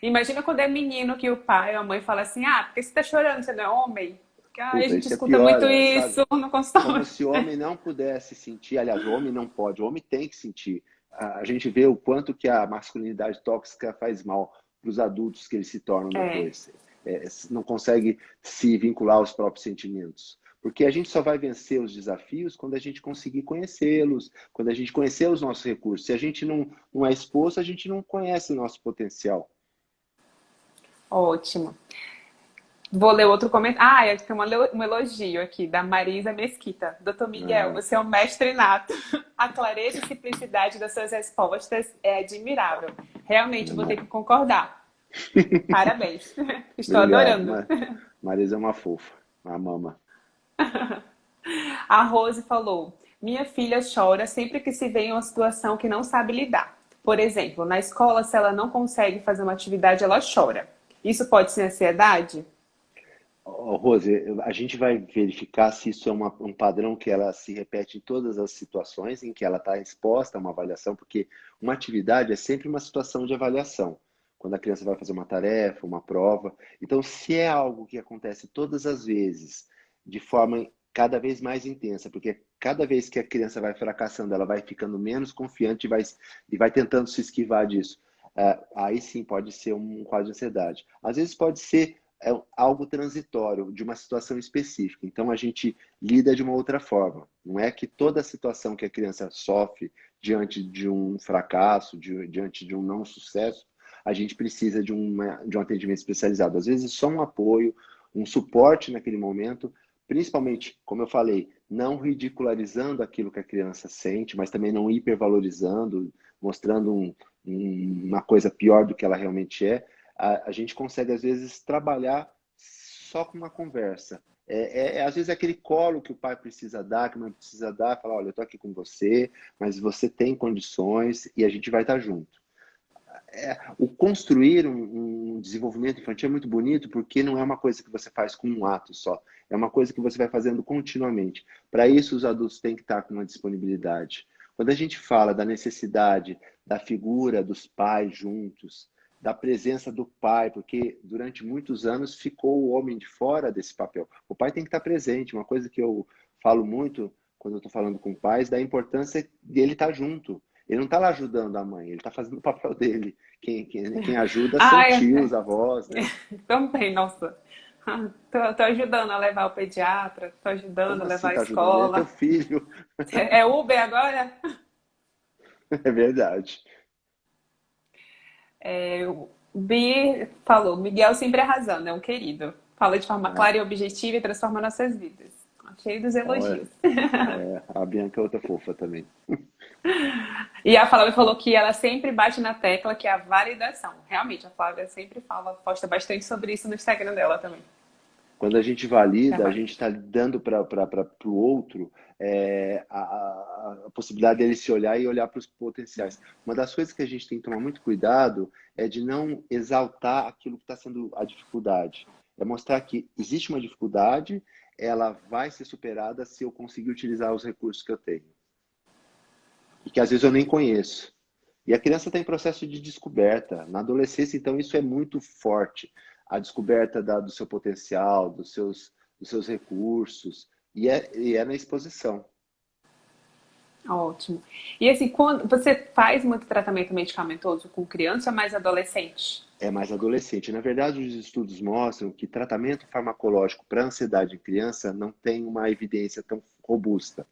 Imagina quando é menino que o pai ou a mãe fala assim: ah, porque você tá chorando, você não é homem? Porque a Puta, gente isso é escuta pior, muito sabe? isso no Como consultório. se o homem não pudesse sentir. Aliás, o homem não pode, o homem tem que sentir. A gente vê o quanto que a masculinidade tóxica faz mal para os adultos que eles se tornam É, depois. Não consegue se vincular aos próprios sentimentos. Porque a gente só vai vencer os desafios quando a gente conseguir conhecê-los, quando a gente conhecer os nossos recursos. Se a gente não é exposto, a gente não conhece o nosso potencial. ótimo. Vou ler outro comentário. Ah, tem um elogio aqui da Marisa Mesquita. Doutor Miguel, Ah, você é um mestre nato. A clareza e simplicidade das suas respostas é admirável. Realmente vou ter que concordar. Parabéns. Estou obrigado. adorando. Marisa é uma fofa, uma mama. A Rose falou: minha filha chora sempre que se vê em uma situação que não sabe lidar. Por exemplo, na escola, se ela não consegue fazer uma atividade, ela chora. Isso pode ser ansiedade? Rose, a gente vai verificar se isso é um padrão que ela se repete em todas as situações em que ela está exposta a uma avaliação, porque uma atividade é sempre uma situação de avaliação. Quando a criança vai fazer uma tarefa, uma prova. Então, se é algo que acontece todas as vezes, de forma cada vez mais intensa, porque cada vez que a criança vai fracassando, ela vai ficando menos confiante e vai tentando se esquivar disso. Aí sim pode ser um quadro de ansiedade. Às vezes pode ser algo transitório, de uma situação específica. Então a gente lida de uma outra forma. Não é que toda situação que a criança sofre diante de um fracasso, diante de um não sucesso, a gente precisa de um atendimento especializado. Às vezes só um apoio, um suporte naquele momento, principalmente, como eu falei, não ridicularizando aquilo que a criança sente, mas também não hipervalorizando, mostrando uma coisa pior do que ela realmente é, a gente consegue, às vezes, trabalhar só com uma conversa. Às vezes, é aquele colo que o pai precisa dar, que a mãe precisa dar, falar, olha, eu estou aqui com você, mas você tem condições e a gente vai estar junto. O construir um desenvolvimento infantil é muito bonito porque não é uma coisa que você faz com um ato só, é uma coisa que você vai fazendo continuamente. Para isso, os adultos têm que estar com uma disponibilidade. Quando a gente fala da necessidade da figura dos pais juntos, da presença do pai, porque durante muitos anos ficou o homem de fora desse papel. O pai tem que estar presente. Uma coisa que eu falo muito quando eu estou falando com pais, da importância dele estar junto. Ele não está lá ajudando a mãe, ele está fazendo o papel dele. Quem ajuda são Ai, tios, avós, né? também, nossa. Tô ajudando a levar o pediatra, tô ajudando Como a assim levar a tá ajudando? Ele é teu escola. filho. É Uber agora? É verdade. O Bi falou, Miguel sempre arrasando, é um querido. Fala de forma É, clara e objetiva e transforma nossas vidas. Cheio dos olha, elogios. a Bianca é outra fofa também. E a Flávia falou que ela sempre bate na tecla que é a validação. Realmente, a Flávia sempre fala, posta bastante sobre isso no Instagram dela também. Quando a gente valida, a gente está dando para o outro a possibilidade dele se olhar e olhar para os potenciais. Uma das coisas que a gente tem que tomar muito cuidado é de não exaltar aquilo que está sendo a dificuldade. É mostrar que existe uma dificuldade, ela vai ser superada se eu conseguir utilizar os recursos que eu tenho. E que às vezes eu nem conheço. E a criança está em processo de descoberta. Na adolescência, então, isso é muito forte. A descoberta do seu potencial, dos seus recursos. E é na exposição. Ótimo. E assim, quando você faz muito tratamento medicamentoso com criança ou mais adolescente? É mais adolescente. Na verdade, os estudos mostram que tratamento farmacológico para ansiedade em criança não tem uma evidência tão robusta.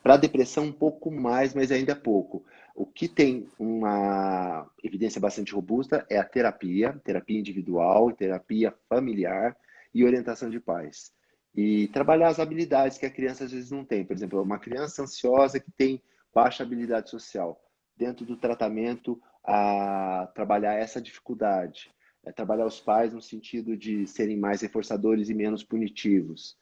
Para depressão, um pouco mais, mas ainda é pouco. O que tem uma evidência bastante robusta é a terapia individual, terapia familiar e orientação de pais. E trabalhar as habilidades que a criança às vezes não tem. Por exemplo, uma criança ansiosa que tem baixa habilidade social. Dentro do tratamento, a trabalhar essa dificuldade. Trabalhar os pais no sentido de serem mais reforçadores e menos punitivos.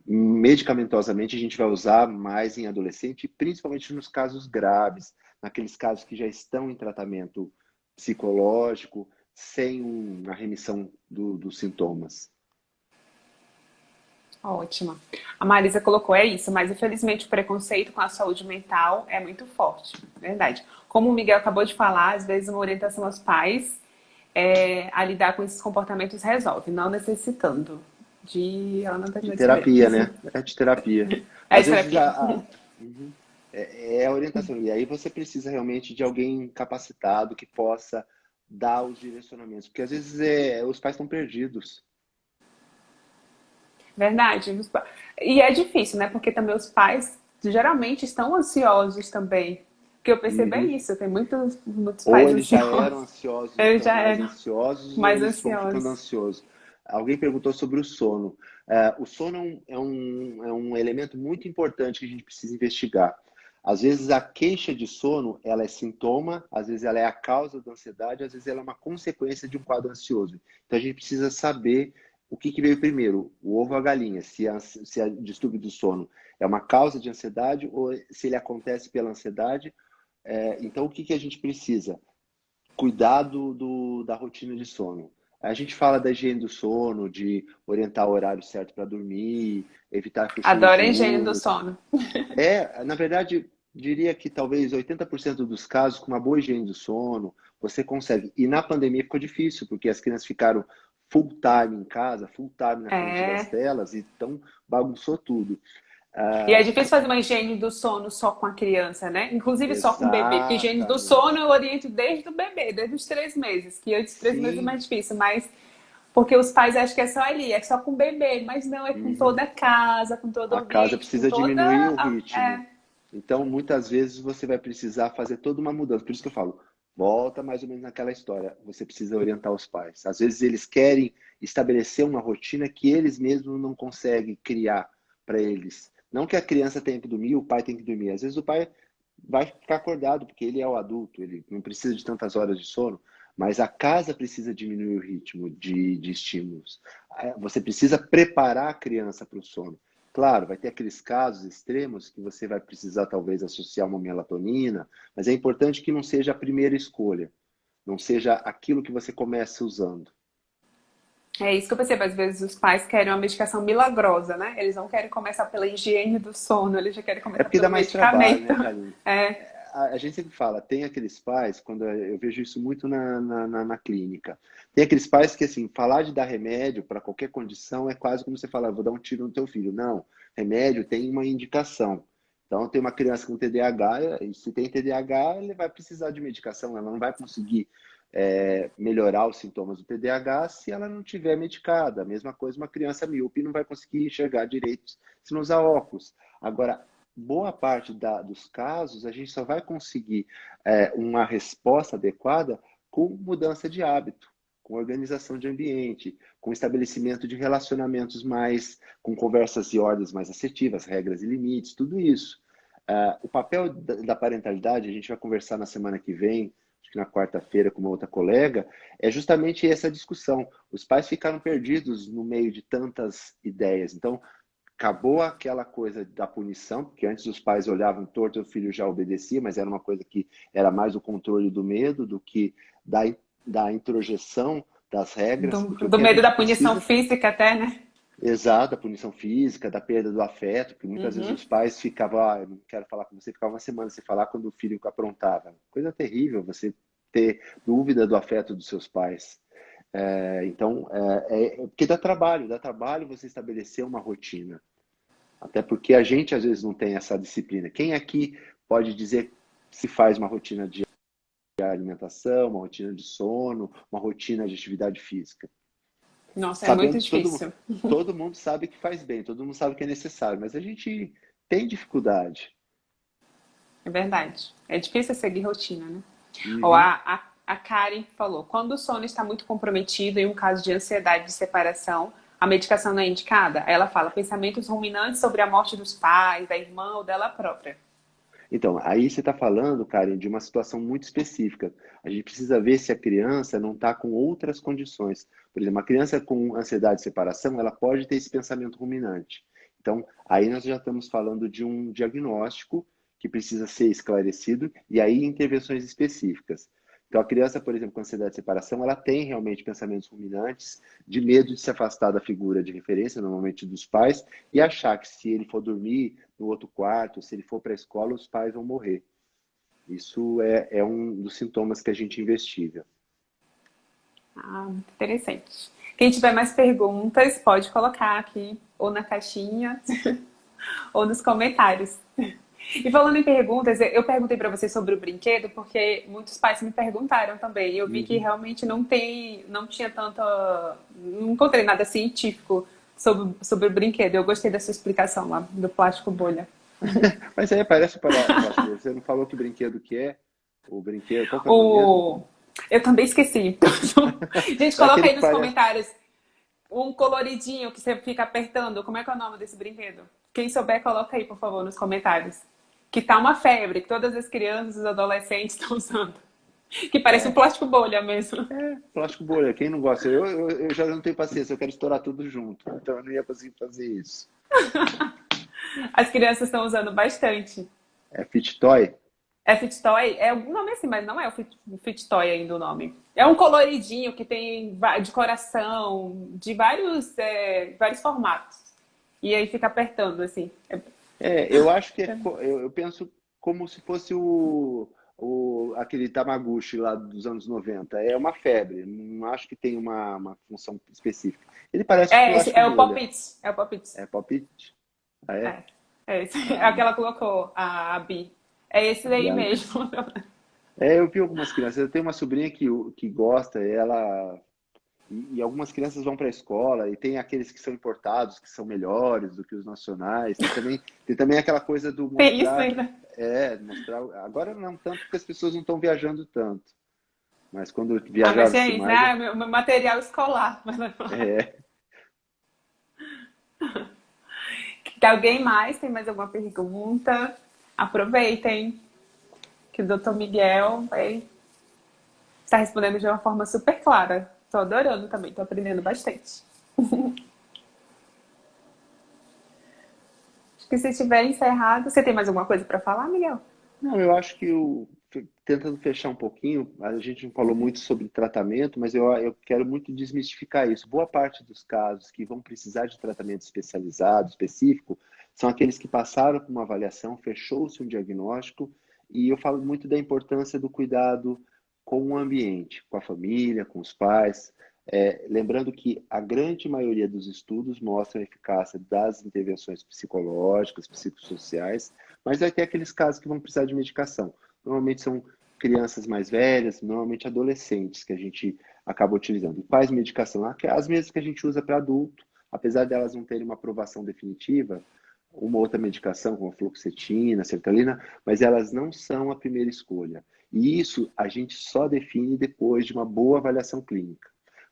Medicamentosamente, a gente vai usar mais em adolescente, principalmente nos casos graves, naqueles casos que já estão em tratamento psicológico, sem uma remissão dos sintomas. Ótima. A Marisa colocou, é isso, mas infelizmente o preconceito com a saúde mental é muito forte, verdade. Como o Miguel acabou de falar, às vezes uma orientação aos pais a lidar com esses comportamentos resolve, não necessitando de... Ela não De terminou de escrever. terapia, né? É de terapia. É Às de vezes terapia. uhum. É a orientação. E aí você precisa realmente de alguém capacitado que possa dar os direcionamentos. Porque às vezes os pais estão perdidos. Verdade. E é difícil, né? Porque também os pais geralmente estão ansiosos também. Porque eu percebo é Uhum. isso, tem muitos Ou pais eles já eram ansiosos. ansiosos e Eles estão já mais eram ansiosos, ou mais eles vão ficando ansiosos. ansiosos. Alguém perguntou sobre o sono. O sono é um elemento muito importante que a gente precisa investigar. Às vezes a queixa de sono, ela é sintoma, às vezes ela é a causa da ansiedade, às vezes ela é uma consequência de um quadro ansioso. Então a gente precisa saber o que veio primeiro, o ovo ou a galinha, se a distúrbio do sono é uma causa de ansiedade ou se ele acontece pela ansiedade. Então o que a gente precisa? Cuidado da rotina de sono. A gente fala da higiene do sono, de orientar o horário certo para dormir, evitar cochilos Adoro a higiene do diurnos. sono. Na verdade, diria que talvez 80% dos casos, com uma boa higiene do sono, você consegue. E na pandemia ficou difícil, porque as crianças ficaram full time em casa, full time na frente das É. telas, então bagunçou tudo. E é difícil fazer uma higiene do sono só com a criança, né? Inclusive só com o bebê. Porque higiene do sono Exatamente. eu oriento desde o bebê, desde os 3 meses. Que antes de 3 meses é Sim. mais difícil, mas porque os pais acham que é só ali, é só com o bebê, mas não, é com Uhum. toda a casa, com todo o A casa ambiente, com precisa toda diminuir o a... ritmo. Então, muitas vezes você vai precisar fazer toda uma mudança. Por isso que eu falo, volta mais ou menos naquela história. Você precisa orientar os pais. Às vezes eles querem estabelecer uma rotina que eles mesmos não conseguem criar para eles. Não que a criança tenha que dormir, o pai tem que dormir. Às vezes o pai vai ficar acordado, porque ele é o adulto, ele não precisa de tantas horas de sono. Mas a casa precisa diminuir o ritmo de estímulos. Você precisa preparar a criança para o sono. Claro, vai ter aqueles casos extremos que você vai precisar talvez associar uma melatonina, mas é importante que não seja a primeira escolha, não seja aquilo que você começa usando. É isso que eu percebo. Às vezes os pais querem uma medicação milagrosa, né? Eles não querem começar pela higiene do sono, eles já querem É começar porque dá pelo mais trabalho, medicamento. né, Karine? É, A gente sempre fala, tem aqueles pais, quando eu vejo isso muito na clínica, tem aqueles pais que, assim, falar de dar remédio para qualquer condição é quase como você falar, vou dar um tiro no teu filho. Não, remédio tem uma indicação. Então, tem uma criança com TDAH, e se tem TDAH, ele vai precisar de medicação, ela não vai conseguir melhorar os sintomas do TDAH se ela não tiver medicada. A mesma coisa, uma criança míope não vai conseguir enxergar direito se não usar óculos. Agora, boa parte dos casos, a gente só vai conseguir uma resposta adequada com mudança de hábito, com organização de ambiente, com estabelecimento de relacionamentos mais, com conversas e ordens mais assertivas, regras e limites, tudo isso. O papel da parentalidade, a gente vai conversar na semana que vem, acho que na quarta-feira com uma outra colega, é justamente essa discussão. Os pais ficaram perdidos no meio de tantas ideias. Então, acabou aquela coisa da punição, porque antes os pais olhavam torto e o filho já obedecia, mas era uma coisa que era mais o controle do medo do que da, da introjeção das regras, porque o do que a medo da gente punição precisa, física até, né? exato, da punição física, da perda do afeto, que muitas vezes Uhum. os pais ficavam, eu não quero falar com você, ficava uma semana sem falar quando o filho aprontava. Coisa terrível você ter dúvida do afeto dos seus pais. Então, porque dá trabalho você estabelecer uma rotina. Até porque a gente às vezes não tem essa disciplina. Quem aqui pode dizer se faz uma rotina de alimentação, uma rotina de sono, uma rotina de atividade física? Nossa, é muito Sabendo que difícil. todo mundo sabe que faz bem, todo mundo sabe que é necessário, mas a gente tem dificuldade. É verdade. É difícil seguir rotina, né? Ou Uhum. a Karen falou, quando o sono está muito comprometido em um caso de ansiedade de separação, a medicação não é indicada? Ela fala, pensamentos ruminantes sobre a morte dos pais, da irmã ou dela própria. Então, aí você está falando, Karen, de uma situação muito específica. A gente precisa ver se a criança não está com outras condições. Por exemplo, uma criança com ansiedade de separação, ela pode ter esse pensamento ruminante. Então, aí nós já estamos falando de um diagnóstico que precisa ser esclarecido e aí intervenções específicas. Então, a criança, por exemplo, com ansiedade de separação, ela tem realmente pensamentos ruminantes, de medo de se afastar da figura de referência, normalmente dos pais, e achar que se ele for dormir no outro quarto, se ele for para a escola, os pais vão morrer. Isso é um dos sintomas que a gente investiga. Ah, muito interessante. Quem tiver mais perguntas, pode colocar aqui, ou na caixinha, ou nos comentários. E falando em perguntas, eu perguntei para você sobre o brinquedo, porque muitos pais me perguntaram também. Eu vi que Uhum. realmente não tinha tanta, não encontrei nada científico sobre o brinquedo. Eu gostei dessa explicação lá do plástico bolha. Mas aí parece para plástico. Você não falou que brinquedo que é? O brinquedo, qual que é o nome mesmo? O, eu também esqueci. Gente, É coloca aquele aí que nos parece. comentários um coloridinho que você fica apertando. Como é que é o nome desse brinquedo? Quem souber, coloca aí, por favor, nos comentários. Que tá uma febre, que todas as crianças e os adolescentes estão usando. Que parece um É, plástico bolha mesmo. plástico bolha. Quem não gosta? Eu já não tenho paciência, eu quero estourar tudo junto. Então eu não ia conseguir fazer isso. As crianças estão usando bastante. É Fit Toy? É Fit Toy? É algum nome assim, mas não é o Fit Toy ainda o nome. É um coloridinho que tem de coração, de vários formatos. E aí fica apertando, assim. Eu acho que eu penso como se fosse aquele Tamaguchi lá dos anos 90. É uma febre, não acho que tem uma função específica. Ele parece um plástico É o bolha. Pop-It. É o Pop-It. É palpite? Ah, é? É. É esse. É Ah, o que ela colocou, a Bi. É esse a daí Bianca. mesmo. Eu vi algumas crianças. Eu tenho uma sobrinha que gosta, ela. E algumas crianças vão para a escola e tem aqueles que são importados, que são melhores do que os nacionais. Tem também aquela coisa do Tem isso mostrar. ainda. Mostrar. Agora não tanto, porque as pessoas não estão viajando tanto. Mas quando Ah, mas viajava-se é isso, né? mais, Ah, meu material escolar. é, Alguém mais? Tem mais alguma pergunta? Aproveitem que o Dr. Miguel vai estar respondendo de uma forma super clara. Tô adorando também, tô aprendendo bastante. Acho que se tiver encerrado, você tem mais alguma coisa para falar, Miguel? não, eu acho que tentando fechar um pouquinho, a gente não falou muito sobre tratamento, mas eu quero muito desmistificar isso. Boa parte dos casos que vão precisar de tratamento especializado, específico, são aqueles que passaram por uma avaliação, fechou-se um diagnóstico, e eu falo muito da importância do cuidado com o ambiente, com a família, com os pais. Lembrando que a grande maioria dos estudos mostram a eficácia das intervenções psicológicas, psicossociais, mas vai ter aqueles casos que vão precisar de medicação. Normalmente são crianças mais velhas, normalmente adolescentes que a gente acaba utilizando. E quais medicação? As mesmas que a gente usa para adulto, apesar delas não terem uma aprovação definitiva, uma outra medicação, como fluoxetina, sertralina, mas elas não são a primeira escolha. E isso a gente só define depois de uma boa avaliação clínica.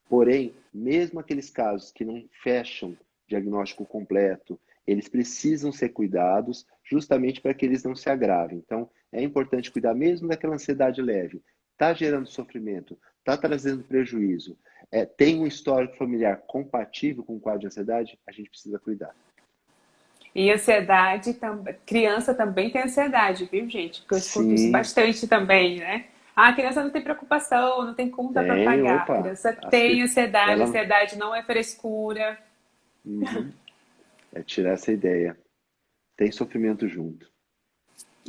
Porém, mesmo aqueles casos que não fecham diagnóstico completo, eles precisam ser cuidados justamente para que eles não se agravem. Então, é importante cuidar mesmo daquela ansiedade leve. Está gerando sofrimento, está trazendo prejuízo, tem um histórico familiar compatível com o quadro de ansiedade, a gente precisa cuidar. E ansiedade, criança também tem ansiedade, viu, gente? Porque eu escuto isso Sim, bastante também, né? Ah, a criança não tem preocupação, não tem conta para tem, pagar. A opa. criança tem ansiedade, Ela, ansiedade não é frescura. uhum, é tirar essa ideia. Tem sofrimento junto.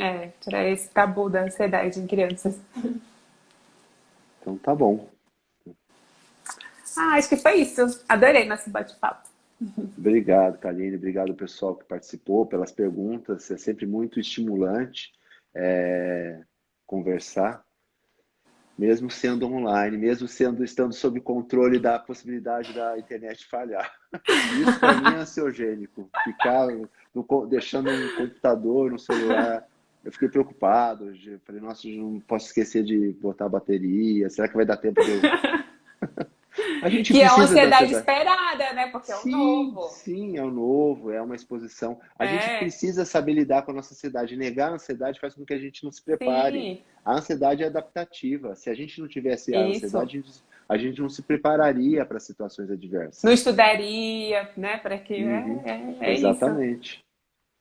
É, tirar esse tabu da ansiedade em crianças. Então tá bom. Ah, acho que foi isso. Adorei nosso bate-papo. Obrigado, Kaline. Obrigado, pessoal que participou, pelas perguntas. É sempre muito estimulante conversar, mesmo sendo online, mesmo estando sob controle da possibilidade da internet falhar. Isso para mim é ansiogênico. Ficar deixando um computador, um celular. Eu fiquei preocupado. Eu falei, nossa, eu não posso esquecer de botar a bateria. Será que vai dar tempo de eu... A gente Que é uma precisa da ansiedade ansiedade. esperada, né? Porque é o Sim, novo. sim, é o novo, é uma exposição. A gente É, precisa saber lidar com a nossa ansiedade. Negar a ansiedade faz com que a gente não se prepare. sim, A ansiedade é adaptativa. Se a gente não tivesse a isso. ansiedade, a gente não se prepararia para situações Não adversas. estudaria, né? Para que Uhum, é isso. exatamente.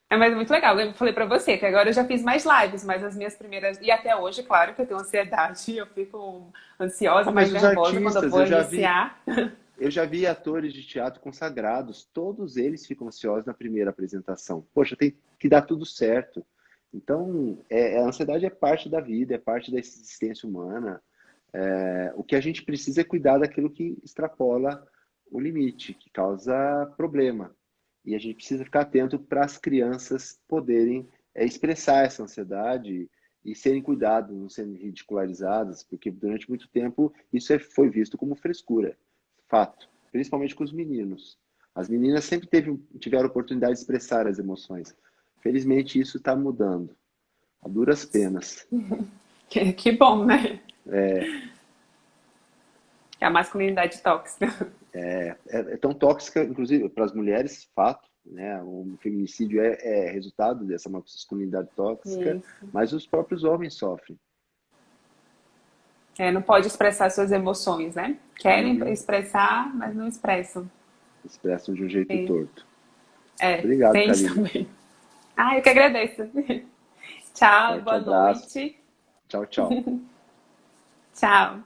É, mas é muito legal. Eu falei pra você que agora eu já fiz mais lives, mas as minhas primeiras. E até hoje, claro que eu tenho ansiedade, eu fico ansiosa, Ah, mais mas os nervosa quando eu artistas, vou iniciar. eu já vi atores de teatro consagrados, todos eles ficam ansiosos na primeira apresentação. Poxa, tem que dar tudo certo. Então, a ansiedade é parte da vida, é parte da existência humana. O que a gente precisa é cuidar daquilo que extrapola o limite, que causa problema. E a gente precisa ficar atento para as crianças poderem expressar essa ansiedade e serem cuidadas, não serem ridicularizadas, porque durante muito tempo isso foi visto como frescura. Fato. Principalmente com os meninos. As meninas sempre tiveram oportunidade de expressar as emoções. Felizmente isso está mudando. A duras penas. Que bom, né? Que é a masculinidade tóxica. É tão tóxica, inclusive, para as mulheres, fato, né? O feminicídio é resultado dessa masculinidade tóxica, Isso. mas os próprios homens sofrem. É, não pode expressar suas emoções, né? Querem Uhum. expressar, mas não expressam. Expressam de um jeito É, torto. Obrigado, tem isso Kaline. também. Ah, eu que agradeço. Tchau, Forte boa abraço. noite. Tchau, tchau. Tchau.